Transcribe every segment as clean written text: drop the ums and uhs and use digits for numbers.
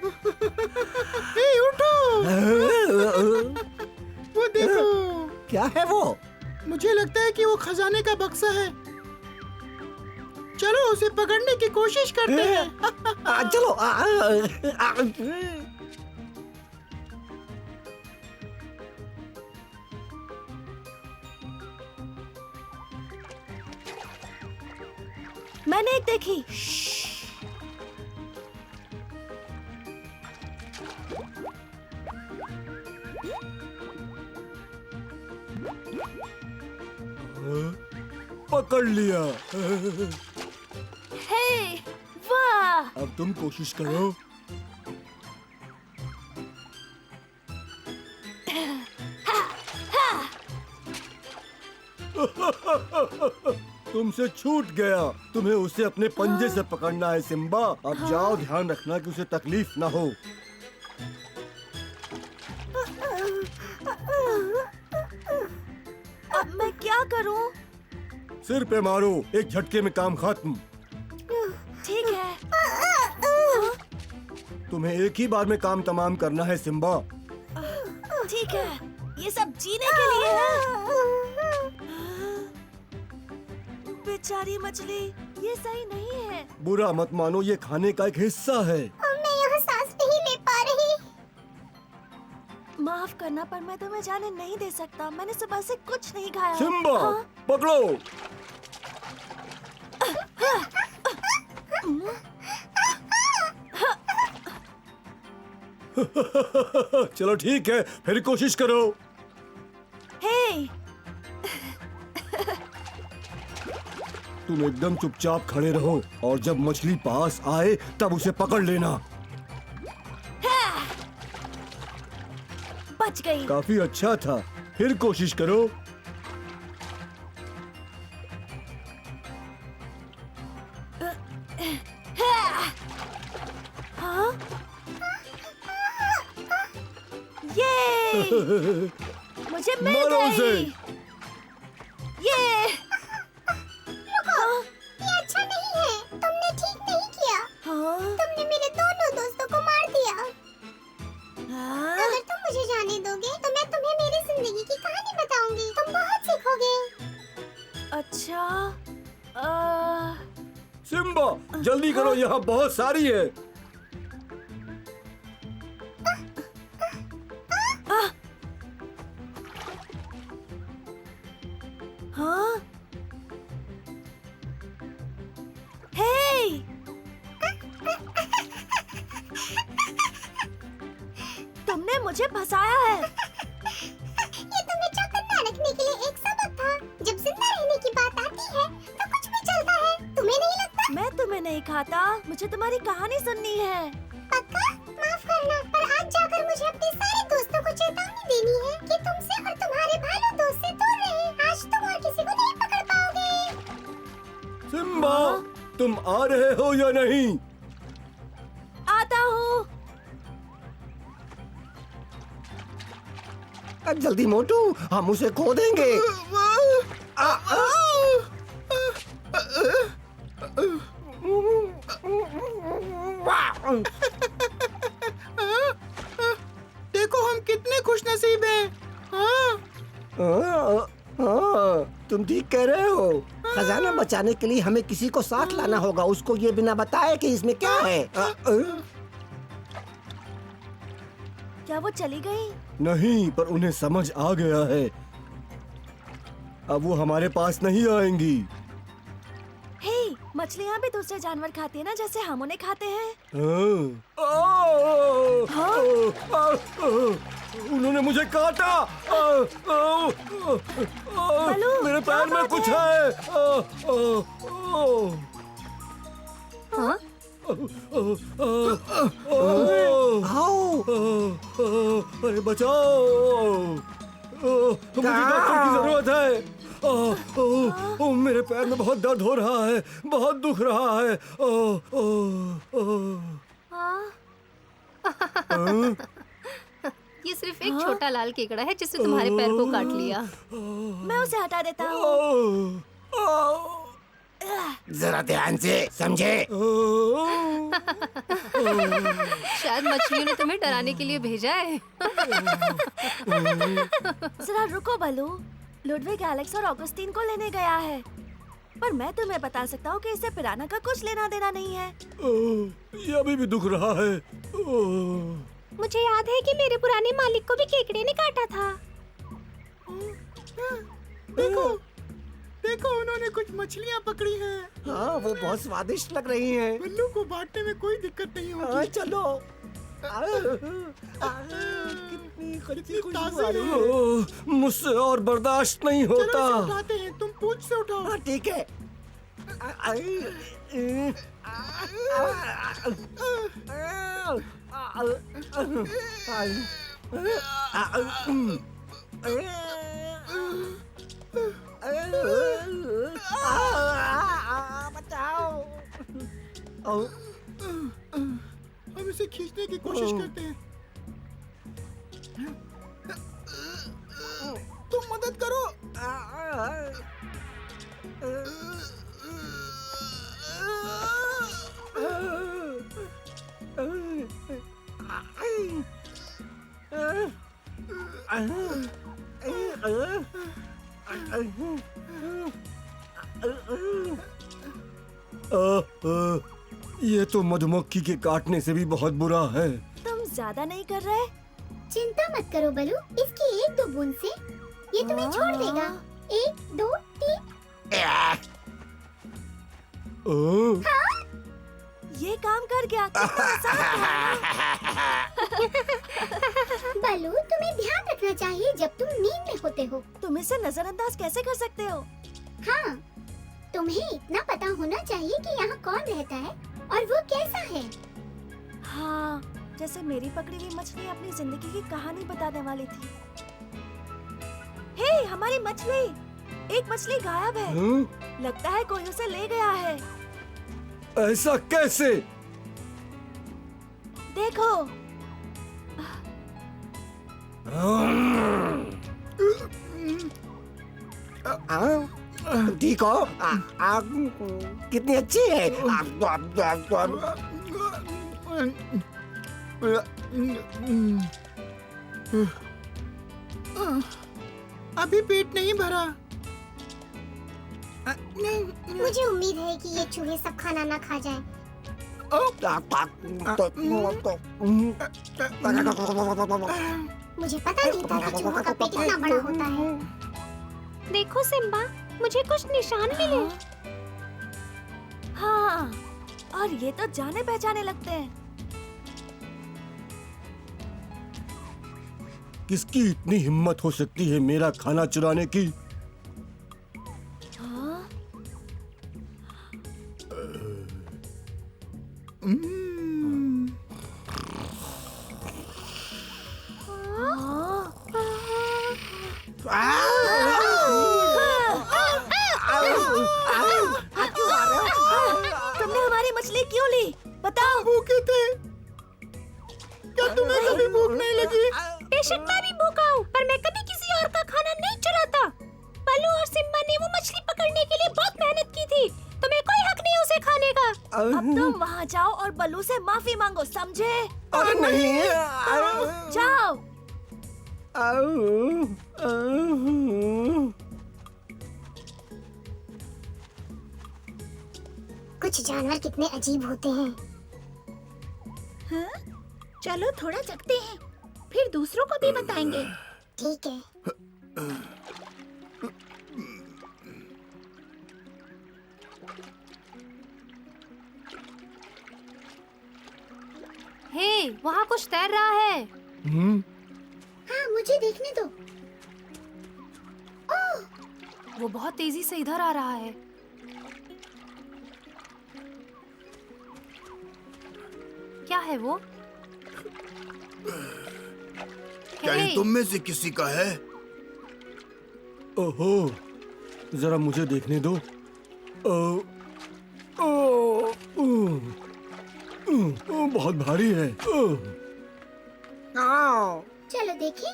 ए, उठो। वो देखो। क्या है वो? मुझे लगता है कि वो खजाने का बक्सा है। चलो उसे पकड़ने की कोशिश करते हैं। चलो। मैंने एक देखी। पकड़ लिया। हे, वाह! अब तुम कोशिश करो। तुमसे छूट गया। तुम्हें उसे अपने पंजे से पकड़ना है सिम्बा। अब जाओ, ध्यान रखना कि उसे तकलीफ ना हो। अब मैं क्या करूं? सिर पे मारो, एक झटके में काम खत्म। ठीक है। तुम्हें एक ही बार में काम तमाम करना है सिम्बा। ठीक है, ये सब जीने के लिए है। बेचारी मछली, ये सही नहीं है। बुरा मत मानो, ये खाने का एक हिस्सा है। मैं यहाँ सांस नहीं ले पा रही। माफ करना, पर मैं तुम्हें जाने नहीं दे सकता। मैंने सुबह से कुछ नहीं खाया। सिम्बा, हाँ? पकड़ो। चलो ठीक है, फिर कोशिश करो। हे, तुम एकदम चुपचाप खड़े रहो और जब मछली पास आए तब उसे पकड़ लेना। बच गई। काफी अच्छा था, फिर कोशिश करो। हाँ? ये मुझे मिल मारो उसे। गई। ये ये अच्छा नहीं है। तुमने ठीक नहीं किया। हाँ? तुमने मेरे दोनों दोस्तों को मार दिया। हाँ? अगर तुम मुझे जाने दोगे तो मैं तुम्हें मेरी जिंदगी की कहानी बताऊंगी। तुम बहुत सीखोगे। अच्छा, सिम्बा, जल्दी करो, यहाँ बहुत सारी है। हाँ? हे! तुमने मुझे फंसाया है। ये तुम्हें चौकन्ना रखने के लिए एक सबक था। जब जिंदा रहने की बात आती है तो कुछ भी चलता है। तुम्हें नहीं लगता? मैं तुम्हें नहीं खाता, मुझे तुम्हारी कहानी सुननी है। पक्का? माफ करना, पर आज जाकर मुझे अपने सारे दोस्तों को चेतावनी देनी है कि तुमसे और तुम्हारे भालू दोस्त से दूर रहें। आज तुम और किसी को नहीं पकड़ पाओगे। सिम्बा, तुम आ रहे हो या नहीं? आता हूँ। जल्दी मोटू, हम उसे खो देंगे। देखो हम कितने खुशनसीब हैं। हाँ? तुम ठीक कह रहे हो। खजाना बचाने के लिए हमें किसी को साथ लाना होगा, उसको ये बिना बताए कि इसमें क्या है। क्या वो चली गई? नहीं, पर उन्हें समझ आ गया है। अब वो हमारे पास नहीं आएंगी। हे, मछलियाँ भी दूसरे जानवर खाती है ना, जैसे हम उन्हें खाते हैं। उन्होंने मुझे काटा। बालू, मेरे क्या पैर में बात कुछ है? हाँ? अरे बचाओ, मुझे डॉक्टर की जरूरत है। मेरे पैर में बहुत दर्द हो रहा है, बहुत दुख रहा है। हाँ? ये सिर्फ एक छोटा लाल केकड़ा है जिसने तुम्हारे पैर को काट लिया। मैं उसे हटा देता हूँ। जरा ध्यान से समझे। शायद मछलियों ने तुम्हें डराने के लिए भेजा है। जरा रुको बलू, लुडविग एलेक्स और ऑगस्टीन को लेने गया है, पर मैं तुम्हें बता सकता हूँ कि इससे पिराना का कुछ लेना देना नहीं है। ये अभी भी दुख रहा है। मुझे याद है कि मेरे पुराने मालिक को भी केकड़े ने काटा था। देखो देखो, उन्होंने कुछ मछलियाँ पकड़ी हैं। हाँ, वो बहुत स्वादिष्ट लग रही हैं। बल्लू को बांटने में कोई दिक्कत नहीं हाँ, होगी। चलो। कितनी कितनी ताज़ी है। मुझसे और बर्दाश्त नहीं चलो होता। इसे उठाते हैं, तुम पूंछ से उठाओ। हाँ, ठीक है। बचाओ। हम इसे खींचने की कोशिश करते हैं। तुम मदद करो। ये तो मधुमक्खी के काटने से भी बहुत बुरा है। तुम ज्यादा नहीं कर रहे? चिंता मत करो बलू, इसकी 1-2 बूंद से ये तुम्हें छोड़ देगा। 1, 2, 3। ये काम कर गया। कितना आसान था। बलू, तुम्हें ध्यान रखना चाहिए जब तुम नींद में होते हो। तुम इसे नजरअंदाज कैसे कर सकते हो? हाँ, तुम्हें इतना पता होना चाहिए कि यहाँ कौन रहता है और वो कैसा है। हाँ, जैसे मेरी पकड़ी हुई मछली अपनी जिंदगी की कहानी बताने वाली थी। हे, हमारी मछली! एक मछली गायब है। लगता है कोई उसे ले गया है। ऐसा कैसे? देखो। ठीक हो? कितनी अच्छी है। अभी पेट नहीं भरा। मुझे उम्मीद है कि ये चूहे सब खाना ना खा जाएं। मुझे पता नहीं था कि चूहों का पेट इतना बड़ा होता है। देखो सिम्बा, मुझे कुछ निशान मिले। हाँ, और ये तो जाने पहचाने लगते हैं। किसकी इतनी हिम्मत हो सकती है मेरा खाना चुराने की? हाँ? तुमने हमारी मछली क्यों ली? बताओ। भूखे थे। क्या तुम्हें कभी भूख नहीं लगी? बेशक मैं भी भूखा हूँ, पर मैं कभी किसी और का खाना नहीं चुराता। बलू और सिम्बा ने वो मछली पकड़ने के लिए बहुत मेहनत की थी। तुम्हें कोई हक नहीं उसे खाने का। अब तुम वहाँ जाओ और बल्लू से माफी मांगो, समझे? अरे नहीं। जाओ। कुछ जानवर कितने अजीब होते हैं। हाँ? चलो थोड़ा जगते हैं, फिर दूसरों को भी बताएंगे। ठीक है। हे, वहाँ कुछ तैर रहा है। हाँ, मुझे देखने दो। वो बहुत तेजी से इधर आ रहा है। क्या है वो? क्या ये तुम में से किसी का है? ओहो, जरा मुझे देखने दो। बहुत भारी है। चलो देखें।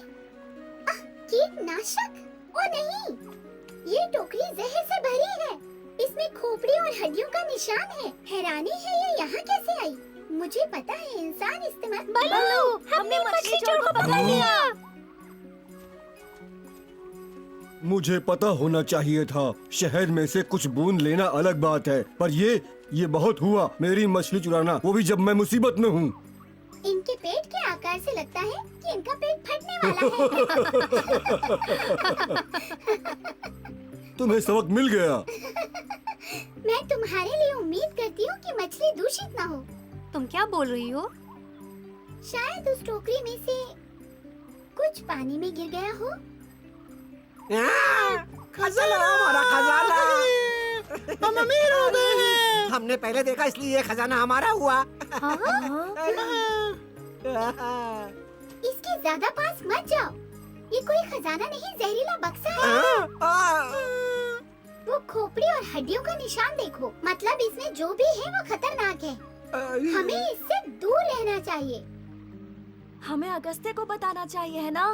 कीटनाशक? ओ नहीं, ये टोकरी जहर से भरी है। इसमें खोपड़ी और हड्डियों का निशान है। हैरानी है ये यहाँ कैसे आई? मुझे पता है इंसान इस्तेमाल। बल्लू, हमने मछली चोर को पकड़ लिया। मुझे पता होना चाहिए था। शहद में से कुछ बूंद लेना अलग बात है, पर ये बहुत हुआ। मेरी मछली चुराना, वो भी जब मैं मुसीबत में हूँ। इनके पेट के आकार से लगता है कि इनका पेट फटने वाला है। तुम्हें सबक मिल गया। मैं तुम्हारे लिए उम्मीद करती हूँ कि मछली दूषित ना हो। तुम क्या बोल रही हो? शायद उस टोकरी में से कुछ पानी में गिर गया हो। खजाना, हमारा खजाना। हम अमीर हो गए हैं। हमने पहले देखा इसलिए ये खजाना हमारा हुआ। इसके ज्यादा पास मत जाओ। ये कोई खजाना नहीं, जहरीला बक्सा है। वो खोपड़ी और हड्डियों का निशान देखो। मतलब इसमें जो भी है वो खतरनाक है। हमें इससे दूर रहना चाहिए। हमें अगस्त्य को बताना चाहिए, है ना?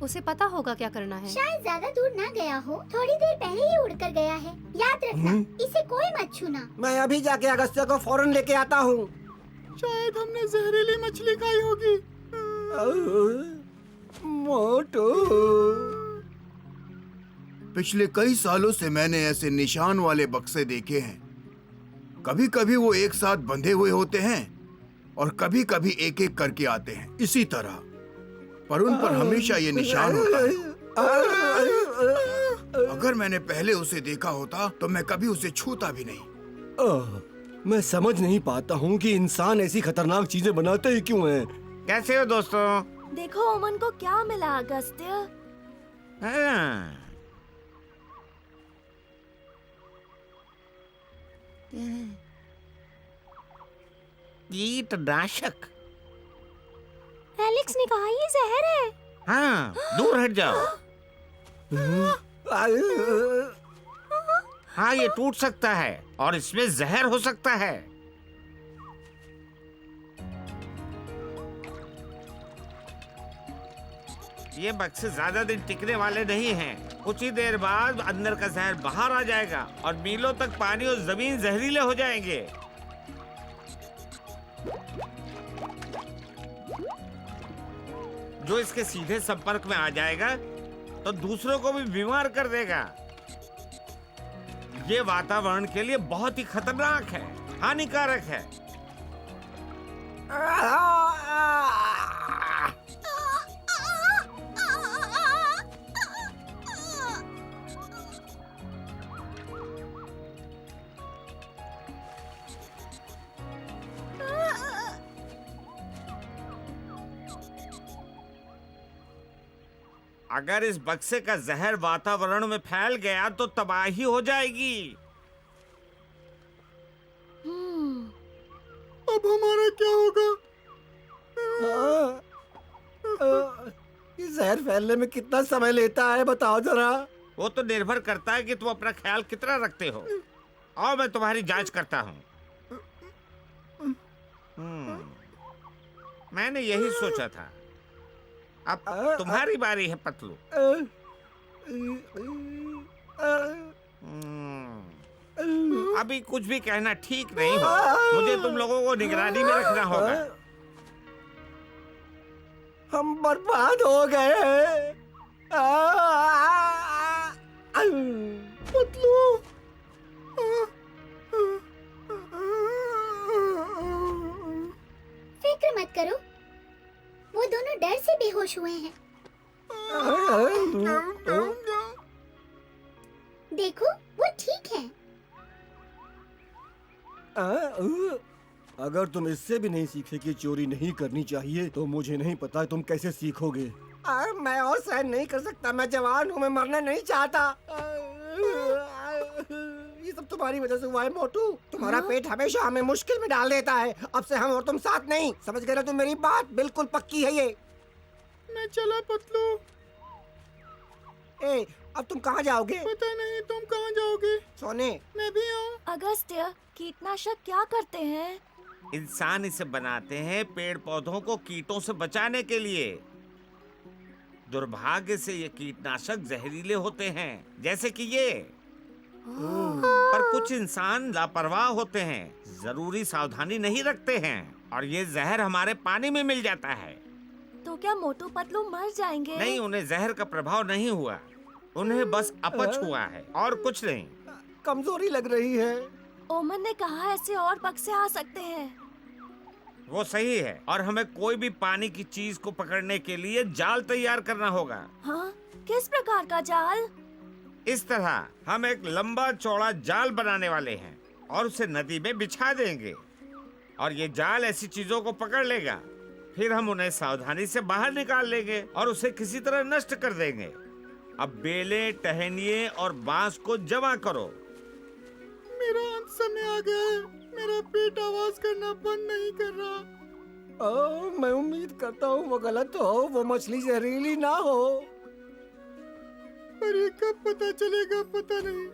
उसे पता होगा क्या करना है। शायद ज्यादा दूर ना गया हो, थोड़ी देर पहले ही उड़कर गया है। याद रखना, इसे कोई मत छूना। मैं अभी जाके अगस्त्य को फौरन लेके आता हूँ। शायद हमने जहरीली मछली खाई होगी। मोटू, पिछले कई सालों से मैंने ऐसे निशान वाले बक्से देखे हैं। कभी कभी वो एक साथ बंधे हुए होते हैं और कभी कभी एक एक करके आते हैं, इसी तरह। पर उन पर हमेशा ये निशान होता है। अगर मैंने पहले उसे देखा होता तो मैं कभी उसे छूता भी नहीं। मैं समझ नहीं पाता हूँ कि इंसान ऐसी खतरनाक चीजें बनाते ही क्यों हैं। कैसे हो दोस्तों? देखो ओमन को क्या मिला अगस्त्य। हाँ। कीटनाशक। एलेक्स ने कहा ये जहर है। हाँ, दूर हट जाओ। हाँ, ये टूट सकता है और इसमें जहर हो सकता है। ये बक्से ज्यादा दिन टिकने वाले नहीं हैं। कुछ ही देर बाद अंदर का जहर बाहर आ जाएगा और मीलों तक पानी और जमीन जहरीले हो जाएंगे। जो इसके सीधे संपर्क में आ जाएगा तो दूसरों को भी बीमार कर देगा। ये वातावरण के लिए बहुत ही खतरनाक है, हानिकारक है। अगर इस बक्से का जहर वातावरण में फैल गया तो तबाही हो जाएगी। अब हमारा क्या होगा? ये जहर फैलने में कितना समय लेता है बताओ जरा। वो तो निर्भर करता है कि तुम अपना ख्याल कितना रखते हो। और मैं तुम्हारी जांच करता हूँ। मैंने यही सोचा था। अब तुम्हारी बारी है पतलू। अभी कुछ भी कहना ठीक नहीं हो। मुझे तुम लोगों को निगरानी में रखना होगा। हम बर्बाद हो गए। पतलू, फिक्र मत करो, वो दोनों डर से बेहोश हुए हैं। देखो वो ठीक है। अगर तुम इससे भी नहीं सीखे कि चोरी नहीं करनी चाहिए तो मुझे नहीं पता तुम कैसे सीखोगे। मैं और सहन नहीं कर सकता। मैं जवान हूँ, मैं मरना नहीं चाहता। ये सब तुम्हारी वजह से हुआ है मोटू। तुम्हारा पेट हमेशा हमें मुश्किल में डाल देता है। अब से हम और तुम साथ नहीं। समझ गए ना तुम? मेरी बात बिल्कुल पक्की है ये। मैं चला पतलू। ए, अब तुम कहाँ जाओगे? पता नहीं, तुम कहाँ जाओगे? सोने। मैं भी आऊँ। अगस्त्य, कीटनाशक क्या करते हैं? इंसान इसे बनाते हैं पेड़ पौधों को कीटों से बचाने के लिए। दुर्भाग्य से ये कीटनाशक जहरीले होते हैं, जैसे कि ये। पर कुछ इंसान लापरवाह होते हैं, जरूरी सावधानी नहीं रखते हैं और ये जहर हमारे पानी में मिल जाता है। तो क्या मोटू पतलू मर जाएंगे? नहीं, उन्हें जहर का प्रभाव नहीं हुआ, उन्हें बस अपच हुआ है और कुछ नहीं। कमजोरी लग रही है। ओमन ने कहा ऐसे और बक्से आ सकते हैं। वो सही है और हमें कोई भी पानी की चीज को पकड़ने के लिए जाल तैयार करना होगा। हाँ, किस प्रकार का जाल? इस तरह हम एक लंबा चौड़ा जाल बनाने वाले हैं और उसे नदी में बिछा देंगे और ये जाल ऐसी चीजों को पकड़ लेगा। फिर हम उन्हें सावधानी से बाहर निकाल लेंगे और उसे किसी तरह नष्ट कर देंगे। अब बेले, टहनिए और बांस को जमा करो। मेरा अंत समय आ गया है। मेरा पेट आवाज करना बंद नहीं कर रहा। मैं उम्मीद करता हूँ वो गलत हो, वो मछली जहरीली ना हो। पर ये कब पता चलेगा पता नहीं।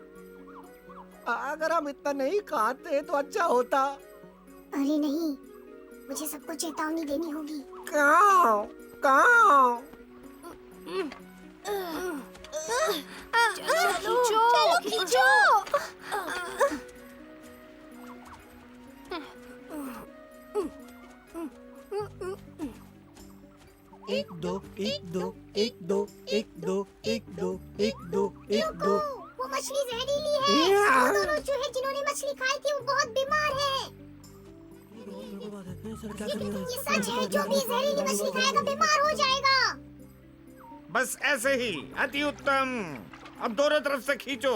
अगर हम इतना नहीं खाते तो अच्छा होता। अरे नहीं, मुझे सबको चेतावनी देनी होगी। कहाँ? चलो खींचो। एक दो एक दो एक दो एक दो एक दो एक दो एक दो। वो मछली जहरीली है। वो दोनों चूहे जिन्होंने मछली खाई थी वो बहुत बीमार है। ये सच है, जो भी जहरीली मछली खाएगा बीमार हो जाएगा। बस ऐसे ही, अति उत्तम। अब दोनों तरफ से खींचो।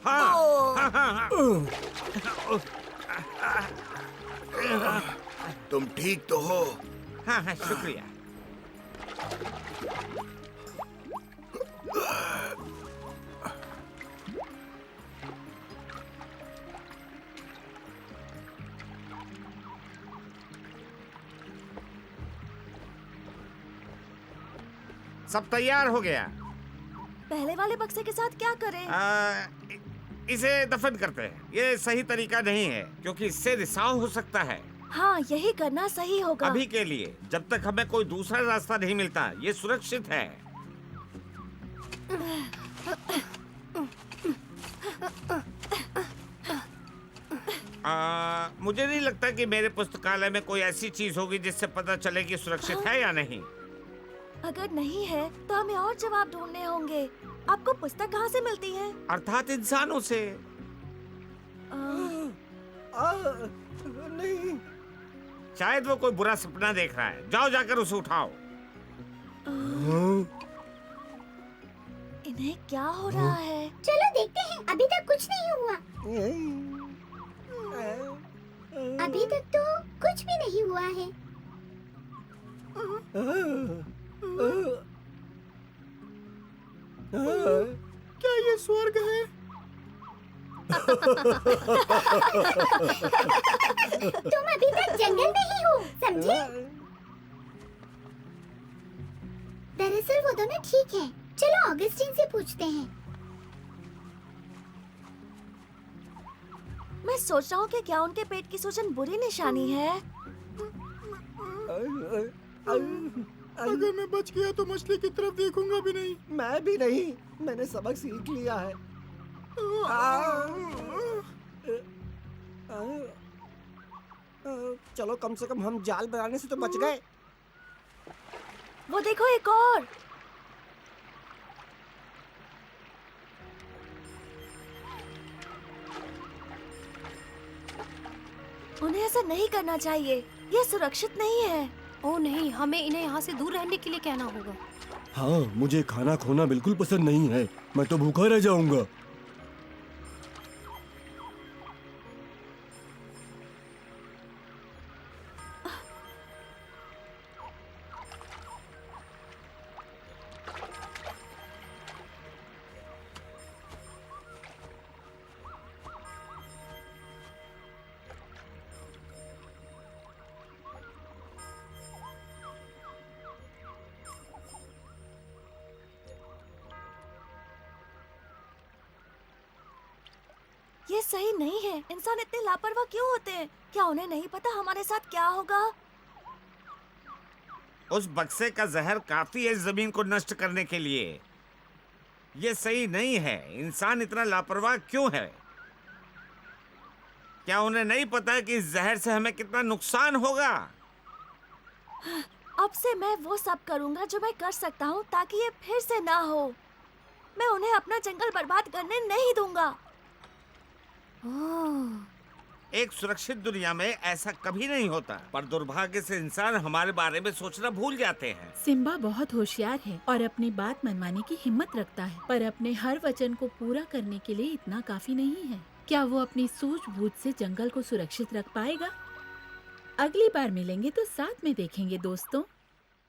हाँ। तुम ठीक तो हो? हाँ, शुक्रिया। सब तैयार हो गया। पहले वाले बक्से के साथ क्या करें? इसे दफन करते हैं। ये सही तरीका नहीं है क्योंकि इससे रिसाव हो सकता है। हाँ, यही करना सही होगा। अभी के लिए, जब तक हमें कोई दूसरा रास्ता नहीं मिलता, ये सुरक्षित है। मुझे नहीं लगता कि मेरे पुस्तकालय में कोई ऐसी चीज होगी जिससे पता चले कि सुरक्षित है या नहीं। अगर नहीं है तो हमें और जवाब ढूंढने होंगे। आपको पुस्तक कहाँ से मिलती है? अर्थात इंसानों से। नहीं, शायद वो कोई बुरा सपना देख रहा है। जाओ, जाकर उसे उठाओ। इन्हें क्या हो रहा है? चलो देखते हैं। अभी तक कुछ नहीं हुआ। अभी तक तो कुछ भी नहीं हुआ है। क्या ये स्वर्ग है? तुम अभी तक जंगल में ही हो, समझे? दरअसल वो दोनों ठीक हैं। चलो ऑगस्टीन से पूछते हैं। मैं सोच रहा हूँ कि क्या उनके पेट की सूजन बुरी निशानी है। अगर मैं बच गया तो मछली की तरफ देखूंगा भी नहीं। मैं भी नहीं। मैंने सबक सीख लिया है। चलो, कम से कम हम जाल बनाने से तो बच गए। वो देखो, एक और। उन्हें ऐसा नहीं करना चाहिए। ये सुरक्षित नहीं है। ओह नहीं, हमें इन्हें यहाँ से दूर रहने के लिए कहना होगा। हाँ, मुझे खाना खोना बिल्कुल पसंद नहीं है। मैं तो भूखा रह जाऊंगा। ये सही नहीं है। इंसान इतने लापरवाह क्यों होते हैं? क्या उन्हें नहीं पता हमारे साथ क्या होगा? उस बक्से का जहर काफी है जमीन को नष्ट करने के लिए। ये सही नहीं है। इंसान इतना लापरवाह क्यों है? क्या उन्हें नहीं पता कि इस जहर से हमें कितना नुकसान होगा? अब से मैं वो सब करूंगा जो मैं कर सकता हूँ ताकि ये फिर से ना हो। मैं उन्हें अपना जंगल बर्बाद करने नहीं दूंगा। एक सुरक्षित दुनिया में ऐसा कभी नहीं होता, पर दुर्भाग्य से इंसान हमारे बारे में सोचना भूल जाते हैं। सिम्बा बहुत होशियार है और अपनी बात मनवाने की हिम्मत रखता है, पर अपने हर वचन को पूरा करने के लिए इतना काफी नहीं है। क्या वो अपनी सूझबूझ से जंगल को सुरक्षित रख पाएगा? अगली बार मिलेंगे तो साथ में देखेंगे दोस्तों।